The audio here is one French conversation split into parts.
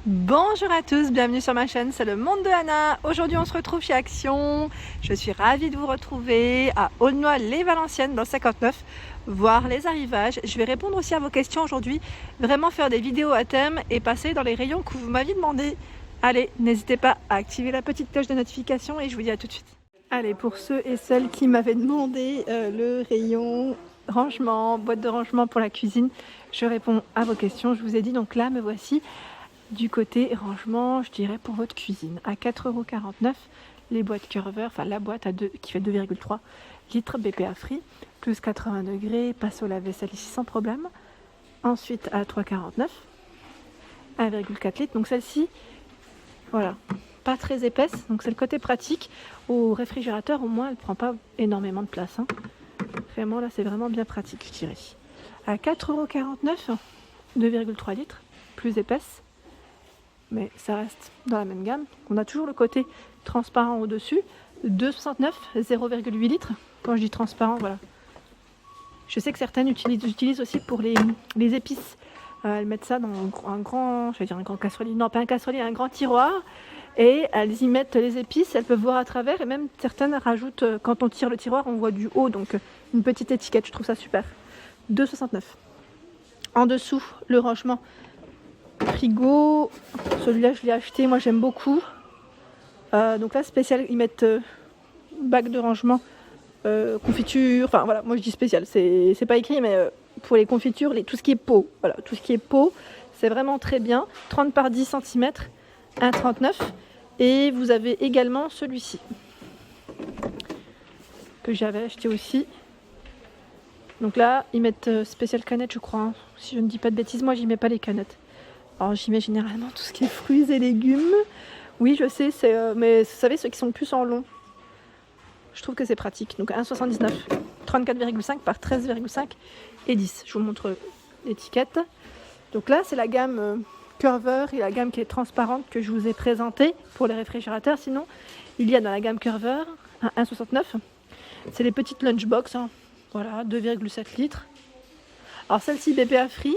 Bonjour à tous, bienvenue sur ma chaîne, c'est le monde de Anna. Aujourd'hui on se retrouve chez Action. Je suis ravie de vous retrouver à Aulnoy-les-Valenciennes dans le 59, voir les arrivages. Je vais répondre aussi à vos questions aujourd'hui, vraiment faire des vidéos à thème et passer dans les rayons que vous m'aviez demandé. Allez, n'hésitez pas à activer la petite cloche de notification et je vous dis à tout de suite. Allez, pour ceux et celles qui m'avaient demandé le rayon rangement, boîte de rangement pour la cuisine, je réponds à vos questions. Je vous ai dit, donc là me voici du côté rangement, je dirais pour votre cuisine. À 4,49 € les boîtes Curver, enfin la boîte qui fait 2,3 litres BPA free, plus 80 degrés, passe au lave-vaisselle ici sans problème. Ensuite à 3,49 €, 1,4 litres. Donc celle-ci, voilà, pas très épaisse, donc c'est le côté pratique. Au réfrigérateur, au moins, elle prend pas énormément de place. Vraiment, là, c'est vraiment bien pratique, je dirais. À 4,49 €, 2,3 litres, plus épaisse, mais ça reste dans la même gamme. On a toujours le côté transparent au-dessus, 2,69 €, 0,8 litres. Quand je dis transparent, voilà. Je sais que certaines utilisent aussi pour les épices. Elles mettent ça dans un grand, je vais dire un grand casserolier, non pas un casserolier, un grand tiroir. Et elles y mettent les épices, elles peuvent voir à travers. Et même certaines rajoutent, quand on tire le tiroir, on voit du haut. Donc une petite étiquette, je trouve ça super. 2,69 €. En dessous, le rangement frigo, celui-là je l'ai acheté, moi j'aime beaucoup. Donc là spécial, ils mettent bac de rangement, confiture, enfin voilà, moi je dis spécial, c'est pas écrit, mais pour les confitures, tout ce qui est pot, voilà, tout ce qui est pot, c'est vraiment très bien. 30 par 10 cm, 1,39 €. Et vous avez également celui-ci que j'avais acheté aussi. Donc là ils mettent spécial canette, je crois, si je ne dis pas de bêtises. Moi j'y mets pas les canettes. Alors j'y mets généralement tout ce qui est fruits et légumes. Oui, je sais, mais vous savez, ceux qui sont plus en long, je trouve que c'est pratique. Donc 1,79 €, 34,5 par 13,5 et 10. Je vous montre l'étiquette. Donc là, c'est la gamme Curver et la gamme qui est transparente que je vous ai présentée pour les réfrigérateurs. Sinon, il y a dans la gamme Curver un 1,69 €. C'est les petites lunchbox, voilà, 2,7 litres. Alors celle-ci, BPA free.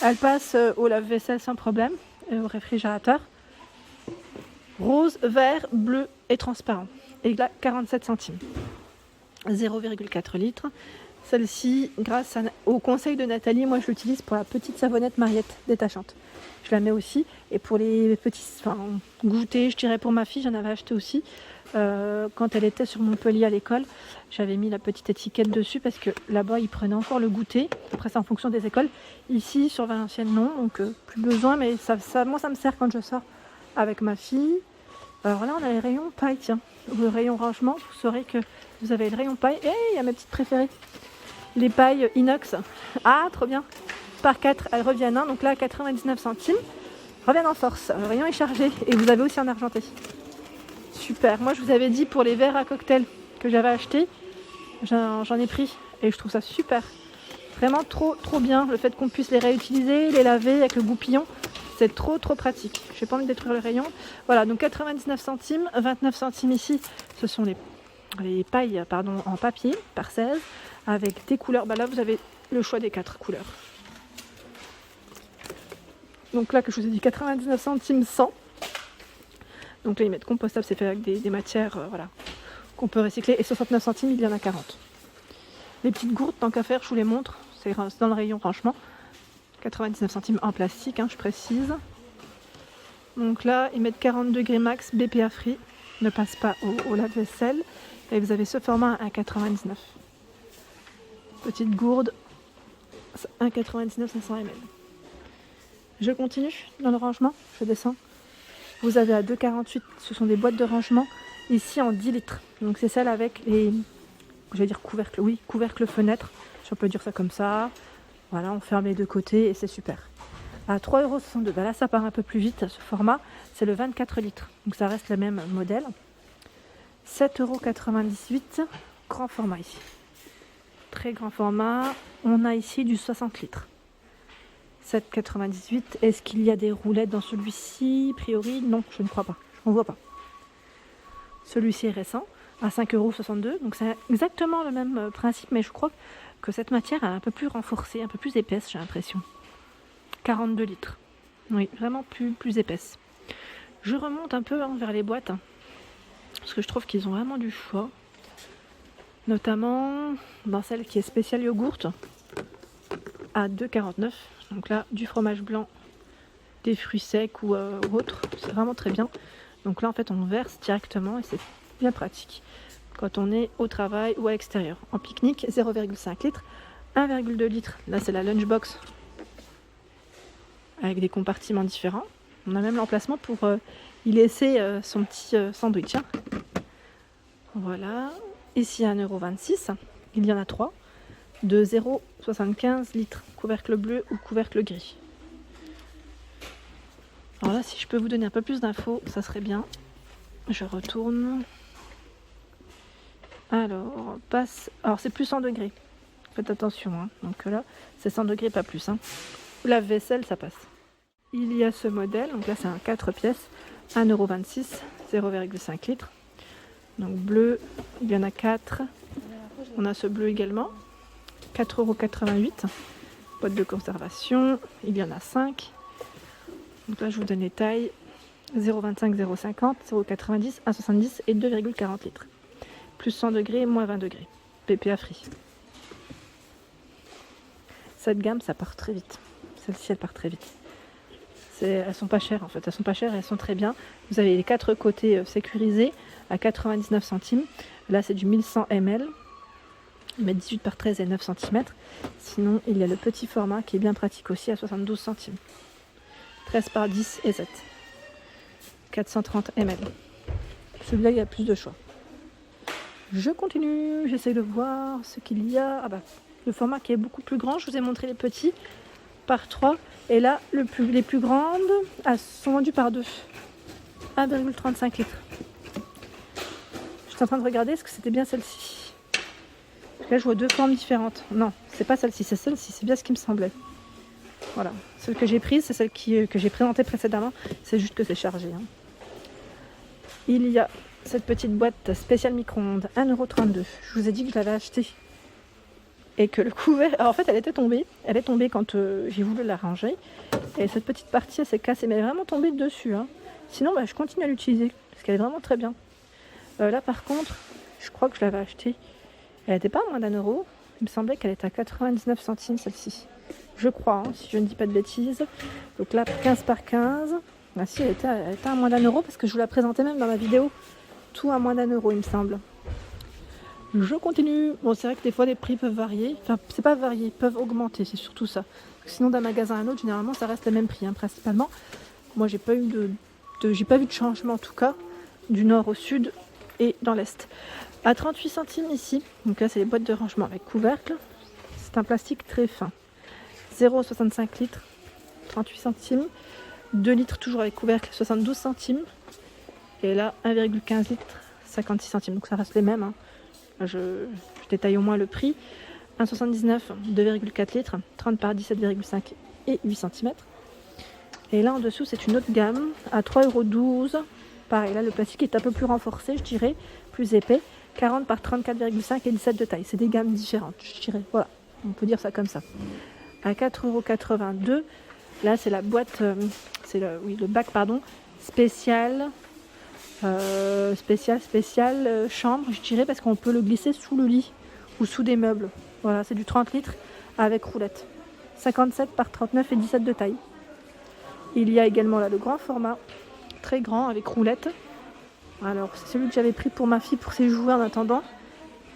Elle passe au lave-vaisselle sans problème, au réfrigérateur. Rose, vert, bleu et transparent. Et là, 47 centimes. 0,4 litres. Celle-ci, grâce au conseil de Nathalie, moi je l'utilise pour la petite savonnette Mariette détachante. Je la mets aussi. Et pour les petits goûters, je dirais pour ma fille, j'en avais acheté aussi. Quand elle était sur Montpellier à l'école, j'avais mis la petite étiquette dessus parce que là-bas ils prenaient encore le goûter. Après c'est en fonction des écoles. Ici sur Valenciennes non, donc plus besoin, mais moi ça me sert quand je sors avec ma fille. Alors là on a les rayons paille, tiens. Le rayon rangement, vous saurez que vous avez le rayon paille. Et il y a ma petite préférée, les pailles inox. Ah trop bien. Par 4 elles reviennent, donc là 99 centimes. Reviennent en force, le rayon est chargé et vous avez aussi en argenté. Super, moi je vous avais dit pour les verres à cocktail que j'avais acheté, j'en ai pris et je trouve ça super. Vraiment trop bien, le fait qu'on puisse les réutiliser, les laver avec le goupillon, c'est trop pratique. J'ai pas envie de détruire le rayon. Voilà, donc 99 centimes, 29 centimes ici, ce sont les pailles en papier par 16 avec des couleurs. Là vous avez le choix des 4 couleurs. Donc là que je vous ai dit 99 centimes 100. Donc là ils mettent compostable, c'est fait avec des matières voilà, qu'on peut recycler. Et 69 centimes, il y en a 40. Les petites gourdes, tant qu'à faire, je vous les montre. C'est dans le rayon franchement. 99 centimes en plastique, je précise. Donc là, ils mettent 40 degrés max, BPA free. Ne passe pas au lave-vaisselle. Et vous avez ce format à 1,99 €. Petite gourde, 1,99 € 500 ml. Je continue dans le rangement, je descends. Vous avez à 2,48, ce sont des boîtes de rangement, ici en 10 litres. Donc c'est celle avec les, je vais dire couvercle, oui, couvercle fenêtre, si on peut dire ça comme ça. Voilà, on ferme les deux côtés et c'est super. À 3,62 €, là ça part un peu plus vite, ce format, c'est le 24 litres. Donc ça reste le même modèle. 7,98 €, grand format ici. Très grand format, on a ici du 60 litres. 7,98 €. Est-ce qu'il y a des roulettes dans celui-ci? A priori, non, je ne crois pas. Je n'en vois pas. Celui-ci est récent, à 5,62 €. Donc c'est exactement le même principe, mais je crois que cette matière est un peu plus renforcée, un peu plus épaisse, j'ai l'impression. 42 litres. Oui, vraiment plus épaisse. Je remonte un peu vers les boîtes, parce que je trouve qu'ils ont vraiment du choix. Notamment dans celle qui est spéciale yogourt à 2,49 €. Donc là, du fromage blanc, des fruits secs ou autres, c'est vraiment très bien. Donc là, en fait, on verse directement et c'est bien pratique quand on est au travail ou à l'extérieur. En pique-nique, 0,5 litres, 1,2 litres. Là, c'est la lunchbox avec des compartiments différents. On a même l'emplacement pour y laisser son petit sandwich. Hein. Voilà. Ici, 1,26 €. Il y en a 3. De 0,75 litres. Couvercle bleu ou couvercle gris. Alors là, si je peux vous donner un peu plus d'infos, ça serait bien. Je retourne. Alors, c'est plus 100 degrés. Faites attention. Hein. Donc là, c'est 100 degrés, pas plus. Hein. Lave-vaisselle, ça passe. Il y a ce modèle. Donc là, c'est un 4 pièces. 1,26 €, 0,5 litres. Donc bleu, il y en a 4. On a ce bleu également. 4,88 €. Boîte de conservation. Il y en a 5. Donc là, je vous donne les tailles. 0,25, 0,50, 0,90, 1,70 et 2,40 litres. Plus 100 degrés, moins 20 degrés. PPA free. Cette gamme, ça part très vite. Celle-ci, elle part très vite. Elles sont pas chères en fait. Elles sont pas chères et elles sont très bien. Vous avez les 4 côtés sécurisés à 99 centimes. Là, c'est du 1100 ml. Mais 18 par 13 et 9 cm. Sinon, il y a le petit format qui est bien pratique aussi à 72 centimes. 13 par 10 et 7. 430 ml. Celui-là, il y a plus de choix. Je continue, j'essaie de voir ce qu'il y a. Ah bah, le format qui est beaucoup plus grand, je vous ai montré les petits par 3. Et là, les plus grandes sont vendues par 2. 1,35 litres. Je suis en train de regarder, est-ce que c'était bien celle-ci? Là, je vois 2 formes différentes. Non, c'est pas celle-ci, c'est celle-ci, c'est bien ce qui me semblait. Voilà, celle que j'ai prise, c'est celle que j'ai présentée précédemment. C'est juste que c'est chargé. Hein. Il y a cette petite boîte spéciale micro-ondes, 1,32 €. Je vous ai dit que je l'avais achetée. Et que le couvert... Alors en fait, elle était tombée. Elle est tombée quand j'ai voulu la ranger. Et cette petite partie, elle s'est cassée. Mais elle est vraiment tombée dessus. Hein. Sinon, je continue à l'utiliser. Parce qu'elle est vraiment très bien. Là, par contre, je crois que je l'avais achetée. Elle n'était pas à moins d'1 €. Il me semblait qu'elle était à 99 centimes, celle-ci. Je crois, hein, si je ne dis pas de bêtises. Donc là, 15 par 15. Ah si, elle était à moins d'1 € parce que je vous la présentais même dans ma vidéo. Tout à moins d'1 €, il me semble. Je continue. Bon, c'est vrai que des fois, les prix peuvent varier. Enfin, c'est pas varier, ils peuvent augmenter, c'est surtout ça. Parce que sinon, d'un magasin à un autre, généralement, ça reste le même prix, hein, principalement. Moi, j'ai pas eu j'ai pas vu de changement, en tout cas, du nord au sud et dans l'est. À 38 centimes ici. Donc là, c'est les boîtes de rangement avec couvercle. C'est un plastique très fin. 0,65 litres, 38 centimes. 2 litres toujours avec couvercle, 72 centimes. Et là, 1,15 litres, 56 centimes. Donc ça reste les mêmes. Hein. Je détaille au moins le prix. 1,79, 2,4 litres, 30 par 17,5 et 8 cm. Et là en dessous, c'est une autre gamme à 3,12 €. Pareil, là le plastique est un peu plus renforcé, je dirais, plus épais. 40 par 34,5 et 17 de taille. C'est des gammes différentes, je dirais. Voilà, on peut dire ça comme ça. À 4,82 €, là c'est la boîte, le bac, spécial. Spécial chambre, je dirais, parce qu'on peut le glisser sous le lit ou sous des meubles. Voilà, c'est du 30 litres avec roulette. 57 par 39 et 17 de taille. Il y a également là le grand format, très grand avec roulette. Alors, c'est celui que j'avais pris pour ma fille pour ses jouets en attendant,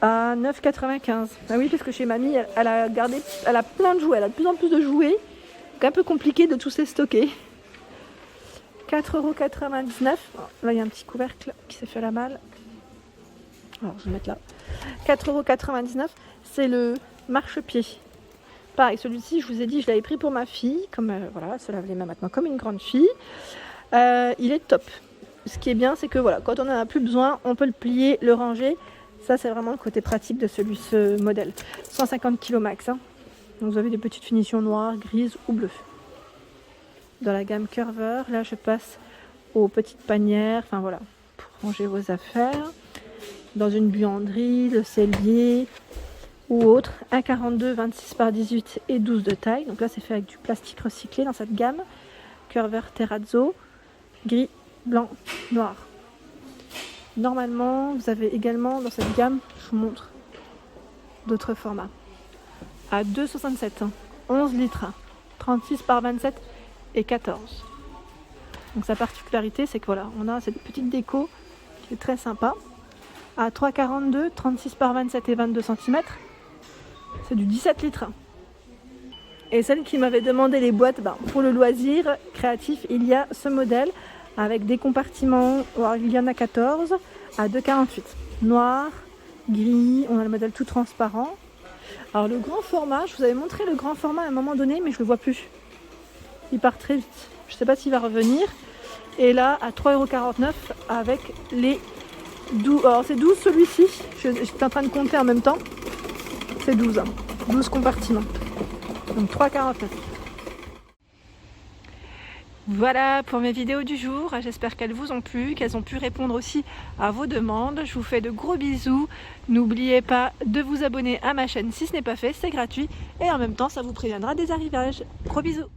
à 9,95 €. Ah oui, parce que chez mamie, elle a plein de jouets, elle a de plus en plus de jouets. Donc un peu compliqué de tous les stocker. 4,99 €. Là, il y a un petit couvercle qui s'est fait la malle. Alors, je vais le mettre là. 4,99 €. C'est le marchepied. Pareil, celui-ci, je vous ai dit, je l'avais pris pour ma fille. Comme voilà, elle se lave les mains maintenant comme une grande fille. Il est top. Ce qui est bien, c'est que voilà, quand on n'en a plus besoin, on peut le plier, le ranger. Ça, c'est vraiment le côté pratique de ce modèle. 150 kg max. Hein. Donc, vous avez des petites finitions noires, grises ou bleues. Dans la gamme Curver, là je passe aux petites panières, enfin voilà, pour ranger vos affaires. Dans une buanderie, le cellier ou autre. 1,42, 26 par 18 et 12 de taille. Donc là c'est fait avec du plastique recyclé dans cette gamme. cœur vert terrazzo, gris, blanc, noir. Normalement, vous avez également dans cette gamme, je vous montre, d'autres formats. À 2,67, 11 litres, 36 par 27 et 14. Donc sa particularité, c'est que voilà, on a cette petite déco qui est très sympa. À 3,42, 36 par 27 et 22 cm, c'est du 17 litres. Et celle qui m'avait demandé les boîtes, pour le loisir créatif, il y a ce modèle avec des compartiments, il y en a 14 à 2,48. Noir, gris, on a le modèle tout transparent. Alors le grand format, je vous avais montré le grand format à un moment donné, mais je ne le vois plus. Il part très vite. Je ne sais pas s'il va revenir. Et là, à 3,49 € avec les 12. Alors c'est 12 celui-ci. J'étais en train de compter en même temps. C'est 12. 12 compartiments. Donc 3,49 €. Voilà pour mes vidéos du jour. J'espère qu'elles vous ont plu, qu'elles ont pu répondre aussi à vos demandes. Je vous fais de gros bisous. N'oubliez pas de vous abonner à ma chaîne si ce n'est pas fait, c'est gratuit. Et en même temps, ça vous préviendra des arrivages. Gros bisous.